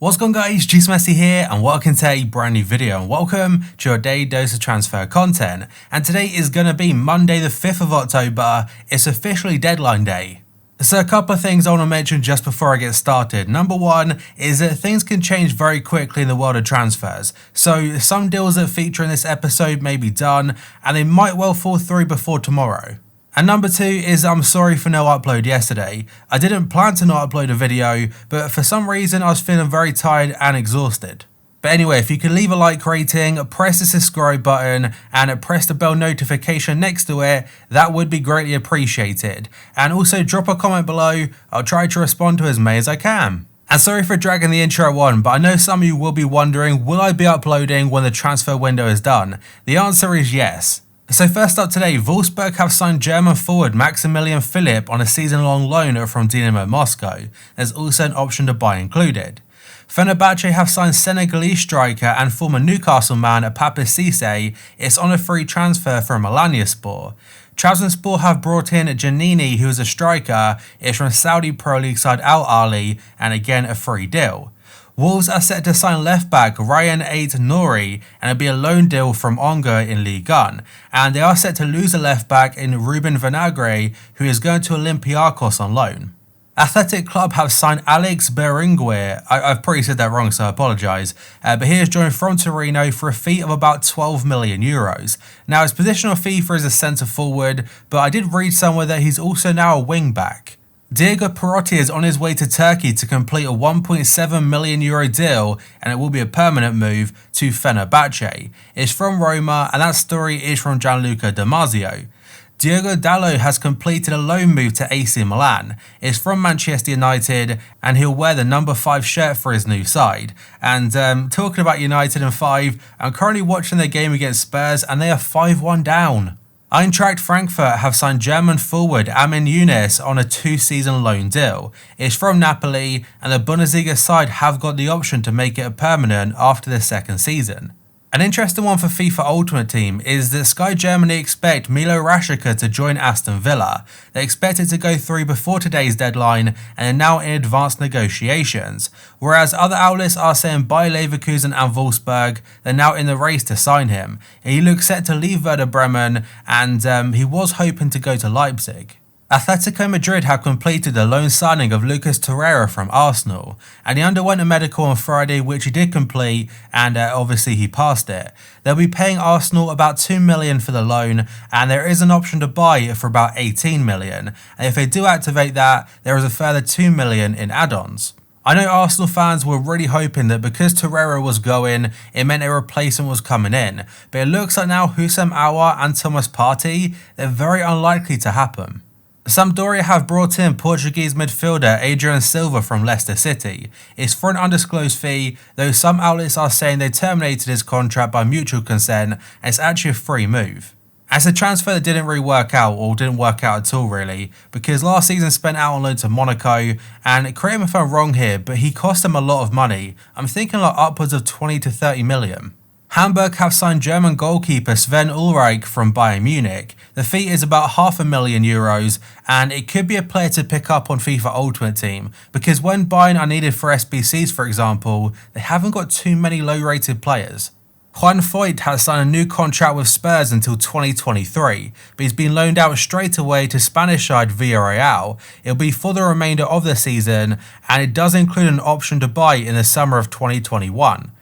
What's going on guys, Juice Messi here and welcome to a brand new video and welcome to your daily dose of transfer content. And today is going to be Monday the 5th of October, it's officially deadline day. So a couple of things I want to mention just before I get started. Number one is that things can change very quickly in the world of transfers. So some deals that feature in this episode may be done and they might well fall through before tomorrow. And number two is I'm sorry for no upload yesterday. I didn't plan to not upload a video, but for some reason I was feeling very tired and exhausted. But anyway, if you could leave a like rating, press the subscribe button and press the bell notification next to it, that would be greatly appreciated. And also drop a comment below, I'll try to respond to as many as I can. And sorry for dragging the intro on, but I know some of you will be wondering, will I be uploading when the transfer window is done? The answer is yes. So first up today, Wolfsburg have signed German forward Maximilian Philipp on a season-long loan from Dynamo Moscow. There's also an option to buy included. Fenerbahce have signed Senegalese striker and former Newcastle man Pape Cisse. It's on a free transfer from Alanyaspor. Trabzonspor have brought in Janini, who is a striker. It's from Saudi Pro League side Al Ahly, and again a free deal. Wolves are set to sign left-back Ryan Ait-Nouri and it'll be a loan deal from Onga in Ligue 1. And they are set to lose a left-back in Ruben Vinagre, who is going to Olympiacos on loan. Athletic Club have signed Alex Berenguer. I've probably said that wrong, so I apologise. But he has joined from Torino for a fee of about 12 million euros. Now his positional FIFA is a centre forward, but I did read somewhere that he's also now a wing-back. Diego Perotti is on his way to Turkey to complete a 1.7 million euro deal, and it will be a permanent move to Fenerbahce. It's from Roma and that story is from Gianluca Damasio. Diogo Dalot has completed a loan move to AC Milan. It's from Manchester United and he'll wear the number 5 shirt for his new side. And talking about United and 5, I'm currently watching their game against Spurs and they are 5-1 down. Eintracht Frankfurt have signed German forward Amin Younes on a 2-season loan deal. It's from Napoli and the Bundesliga side have got the option to make it a permanent after the second season. An interesting one for FIFA Ultimate Team is that Sky Germany expect Milo Rashica to join Aston Villa. They expect it to go through before today's deadline and are now in advanced negotiations. Whereas other outlets are saying Bayer Leverkusen and Wolfsburg, they're now in the race to sign him. He looks set to leave Werder Bremen and he was hoping to go to Leipzig. Atletico Madrid have completed the loan signing of Lucas Torreira from Arsenal, and he underwent a medical on Friday which he did complete and obviously he passed it. They'll be paying Arsenal about 2 million for the loan and there is an option to buy it for about 18 million, and if they do activate that there is a further 2 million in add-ons. I know Arsenal fans were really hoping that because Torreira was going, it meant a replacement was coming in, but it looks like now Houssem Aouar and Thomas Partey, they're very unlikely to happen. Sampdoria have brought in Portuguese midfielder Adrian Silva from Leicester City. It's for an undisclosed fee, though some outlets are saying they terminated his contract by mutual consent and it's actually a free move. It's a transfer that didn't really work out, or didn't work out at all really, because last season spent out on loan to Monaco, and correct me if I'm wrong here, but he cost them a lot of money. I'm thinking like upwards of 20 to 30 million. Hamburg have signed German goalkeeper Sven Ulreich from Bayern Munich. The fee is about €500,000 and it could be a player to pick up on FIFA Ultimate Team because when Bayern are needed for SBCs for example, they haven't got too many low rated players. Juan Foyt has signed a new contract with Spurs until 2023, but he's been loaned out straight away to Spanish side Villarreal. It'll be for the remainder of the season and it does include an option to buy in the summer of 2021.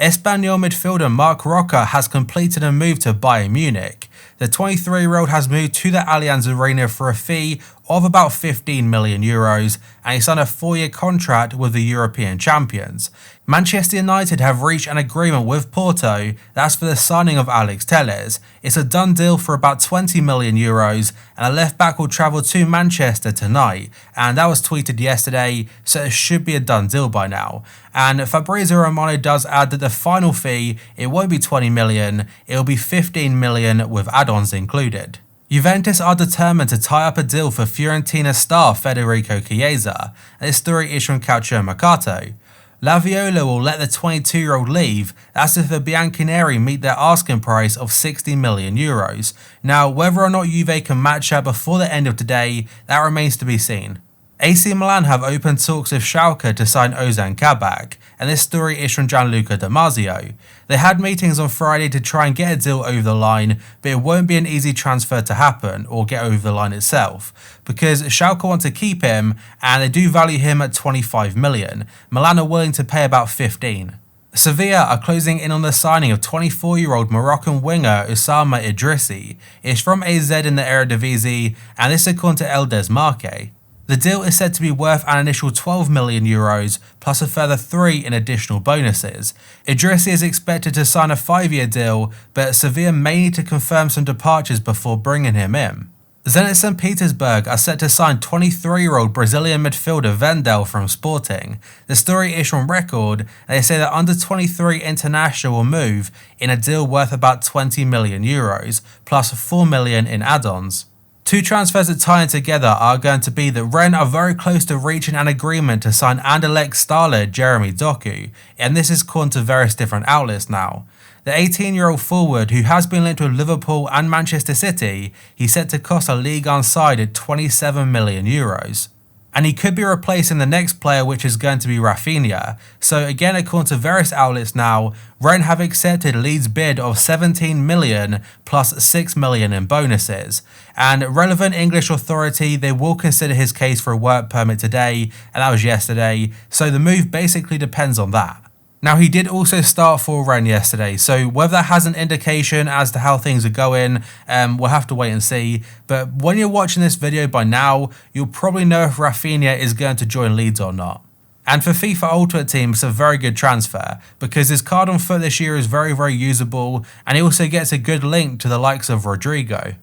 Espanyol midfielder Marc Roca has completed a move to Bayern Munich. The 23-year-old has moved to the Allianz Arena for a fee of about 15 million euros and he signed a 4-year contract with the European champions. Manchester United have reached an agreement with Porto, that's for the signing of Alex Telles. It's a done deal for about 20 million euros and a left back will travel to Manchester tonight, and that was tweeted yesterday, so it should be a done deal by now. And Fabrizio Romano does add that the final fee, it won't be 20 million, it'll be 15 million with add-ons included. Juventus are determined to tie up a deal for Fiorentina star Federico Chiesa, and this story is from CHOUPO-MOTING. La Viola will let the 22-year-old leave, that's if the Bianconeri meet their asking price of 60 million euros. Now, whether or not Juve can match that before the end of today, that remains to be seen. AC Milan have opened talks with Schalke to sign Ozan Kabak, and this story is from Gianluca Damasio. They had meetings on Friday to try and get a deal over the line, but it won't be an easy transfer to happen or get over the line itself, because Schalke want to keep him and they do value him at 25 million. Milan are willing to pay about 15. Sevilla are closing in on the signing of 24-year-old Moroccan winger Oussama Idrissi. It's from AZ in the Eredivisie, and this is according to El Desmarque. The deal is said to be worth an initial 12 million euros plus a further 3 in additional bonuses. Idrissi is expected to sign a 5-year deal, but Sevilla may need to confirm some departures before bringing him in. Zenit St. Petersburg are set to sign 23-year-old Brazilian midfielder Vendel from Sporting. The story is from Record, and they say that under-23 international will move in a deal worth about 20 million euros, plus 4 million in add-ons. Two transfers that tie in together are going to be that Rennes are very close to reaching an agreement to sign Anderlecht starlet Jeremy Doku, and this is according to various different outlets now. The 18-year-old forward, who has been linked with Liverpool and Manchester City, he's set to cost a Ligue 1 side at 27 million euros. And he could be replacing the next player, which is going to be Rafinha. So again, according to various outlets now, Rennes have accepted Leeds' bid of 17 million plus 6 million in bonuses. And relevant English authority, they will consider his case for a work permit today, and that was yesterday. So the move basically depends on that. Now, he did also start for Rennes yesterday, so whether that has an indication as to how things are going, we'll have to wait and see. But when you're watching this video by now, you'll probably know if Rafinha is going to join Leeds or not. And for FIFA Ultimate Team, it's a very good transfer, because his card on foot this year is very usable, and he also gets a good link to the likes of Rodrigo.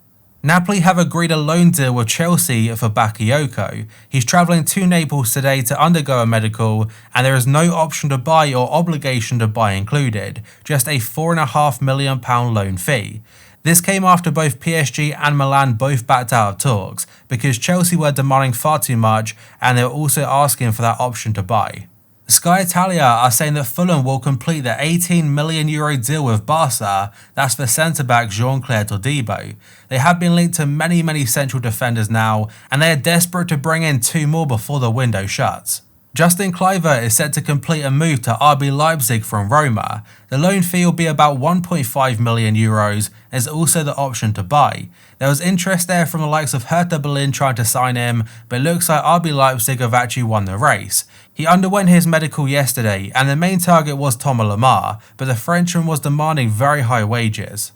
Napoli have agreed a loan deal with Chelsea for Bakayoko. He's travelling to Naples today to undergo a medical, and there is no option to buy or obligation to buy included, just a £4.5 million loan fee. This came after both PSG and Milan both backed out of talks, because Chelsea were demanding far too much and they were also asking for that option to buy. Sky Italia are saying that Fulham will complete the €18 million deal with Barca, that's for centre-back Jean-Claire Todibo. They have been linked to many central defenders now, and they are desperate to bring in 2 more before the window shuts. Justin Kluivert is set to complete a move to RB Leipzig from Roma. The loan fee will be about €1.5 million, and there's also the option to buy. There was interest there from the likes of Hertha Berlin trying to sign him, but it looks like RB Leipzig have actually won the race. He underwent his medical yesterday, and the main target was Thomas Lemar, but the Frenchman was demanding very high wages.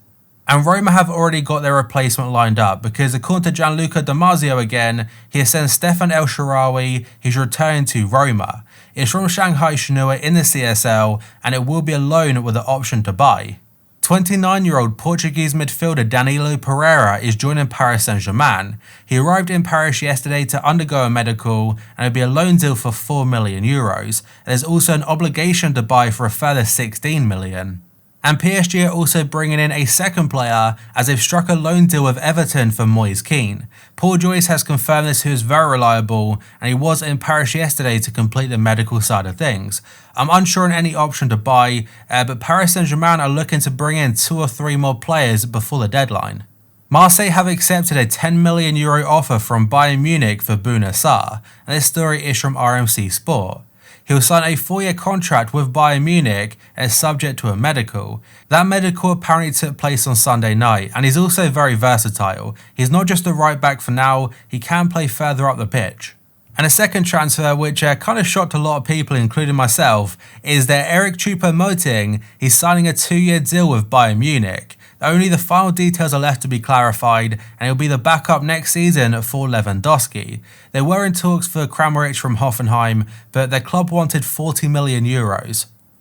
And Roma have already got their replacement lined up, because according to Gianluca Damasio again, he has sent Stefan El Shaarawy, who's returning to Roma. It's from Shanghai Shenhua in the CSL, and it will be a loan with the option to buy. 29-year-old Portuguese midfielder Danilo Pereira is joining Paris Saint-Germain. He arrived in Paris yesterday to undergo a medical, and it will be a loan deal for €4 million. There's also an obligation to buy for a further 16 million. And PSG are also bringing in a second player, as they've struck a loan deal with Everton for Moise Kean. Paul Joyce has confirmed this, who is very reliable, and he was in Paris yesterday to complete the medical side of things. I'm unsure on any option to buy, but Paris Saint-Germain are looking to bring in 2 or 3 more players before the deadline. Marseille have accepted a €10 million offer from Bayern Munich for Bouna Sarr, and this story is from RMC Sport. He will sign a 4-year contract with Bayern Munich and is subject to a medical. That medical apparently took place on Sunday night, and he's also very versatile. He's not just a right back for now, he can play further up the pitch. And a second transfer, which kind of shocked a lot of people, including myself, is that Eric Choupo-Moting, he's signing a 2-year deal with Bayern Munich. Only the final details are left to be clarified, and he'll be the backup next season for Lewandowski. They were in talks for Kramaric from Hoffenheim, but their club wanted €40 million.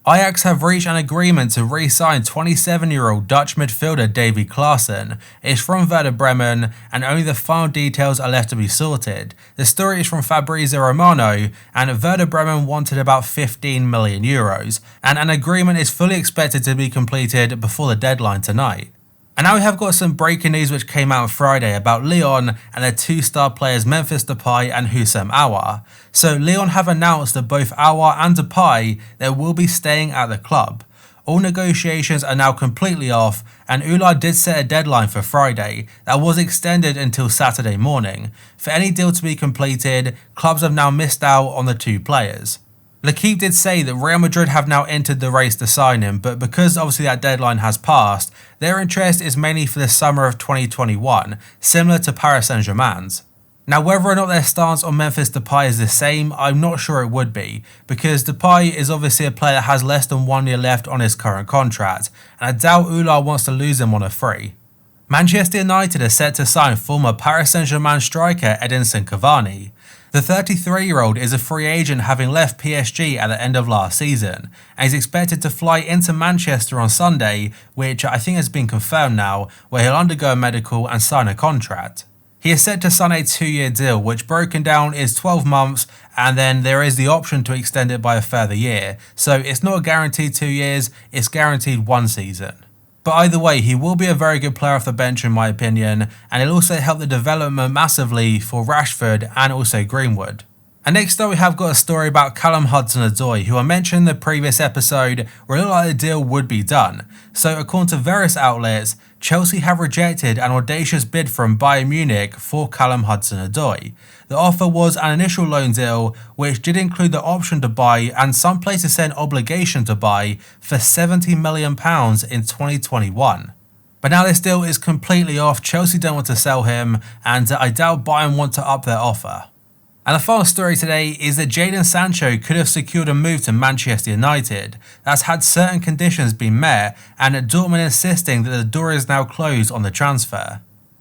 Ajax have reached an agreement to re-sign 27-year-old Dutch midfielder Davy Klaassen. It's from Werder Bremen, and only the final details are left to be sorted. The story is from Fabrizio Romano, and Werder Bremen wanted about €15 million, and an agreement is fully expected to be completed before the deadline tonight. And now we have got some breaking news which came out Friday about Lyon and their 2-star players Memphis Depay and Houssem Aouar. So Lyon have announced that both Aouar and Depay they will be staying at the club. all negotiations are now completely off, and Ula did set a deadline for Friday that was extended until Saturday morning. For any deal to be completed, clubs have now missed out on the two players. L'Équipe did say that Real Madrid have now entered the race to sign him, but because obviously that deadline has passed, their interest is mainly for the summer of 2021, similar to Paris Saint-Germain's. Now, whether or not their stance on Memphis Depay is the same, I'm not sure it would be, because Depay is obviously a player that has less than 1 year left on his current contract, and I doubt Ula wants to lose him on a free. Manchester United are set to sign former Paris Saint-Germain striker Edinson Cavani. The 33-year-old is a free agent, having left PSG at the end of last season, and is expected to fly into Manchester on Sunday, which I think has been confirmed now, where he'll undergo a medical and sign a contract. He is set to sign a 2-year deal, which broken down is 12 months, and then there is the option to extend it by a further year, so it's not guaranteed 2 years, it's guaranteed 1 season. But either way, he will be a very good player off the bench in my opinion, and it'll also help the development massively for Rashford and also Greenwood. And next up we have got a story about Callum Hudson-Odoi, who I mentioned in the previous episode where it looked like the deal would be done. So according to various outlets, Chelsea have rejected an audacious bid from Bayern Munich for Callum Hudson-Odoi. The offer was an initial loan deal, which did include the option to buy and some places said an obligation to buy for £70 million in 2021. But now this deal is completely off, Chelsea don't want to sell him, and I doubt Bayern want to up their offer. And the final story today is that Jadon Sancho could have secured a move to Manchester United. That's had certain conditions been met, and Dortmund insisting that the door is now closed on the transfer.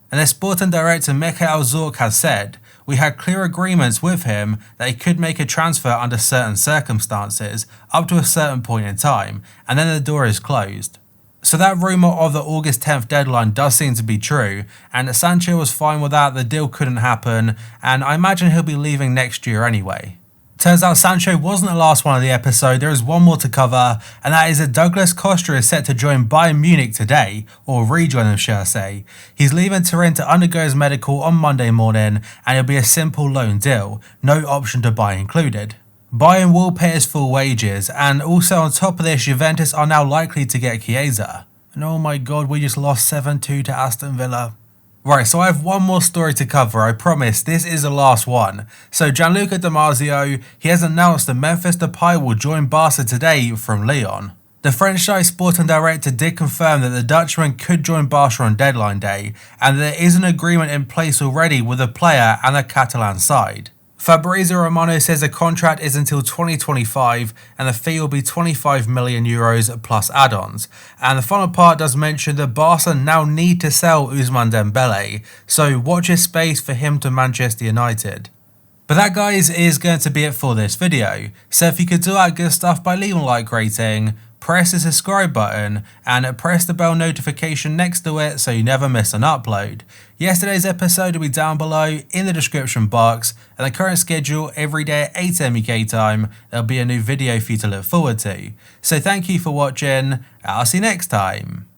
And their sporting director Michael Zorc has said, "We had clear agreements with him that he could make a transfer under certain circumstances, up to a certain point in time, and then the door is closed." So that rumour of the August 10th deadline does seem to be true, and Sancho was fine with that, the deal couldn't happen, and I imagine he'll be leaving next year anyway. Turns out Sancho wasn't the last one of the episode, there is one more to cover, and that is that Douglas Costa is set to join Bayern Munich today, or rejoin them shall I say. He's leaving Turin to undergo his medical on Monday morning, and it'll be a simple loan deal, no option to buy included. Bayern will pay his full wages, and also on top of this, Juventus are now likely to get Chiesa. And oh my god, we just lost 7-2 to Aston Villa. Right, so I have one more story to cover, I promise, this is the last one. So Gianluca Di Marzio, he has announced that Memphis Depay will join Barca today from Lyon. The French side sporting director did confirm that the Dutchman could join Barca on deadline day, and there is an agreement in place already with the player and the Catalan side. Fabrizio Romano says the contract is until 2025 and the fee will be €25 million plus add-ons. And the final part does mention that Barca now need to sell Ousmane Dembele, so watch his space for him to Manchester United. But that guys is going to be it for this video, so if you could do that good stuff by leaving a like rating, press the subscribe button and press the bell notification next to it so you never miss an upload. Yesterday's episode will be down below in the description box, and the current schedule every day at 8 AM UK time, there'll be a new video for you to look forward to. So thank you for watching, I'll see you next time.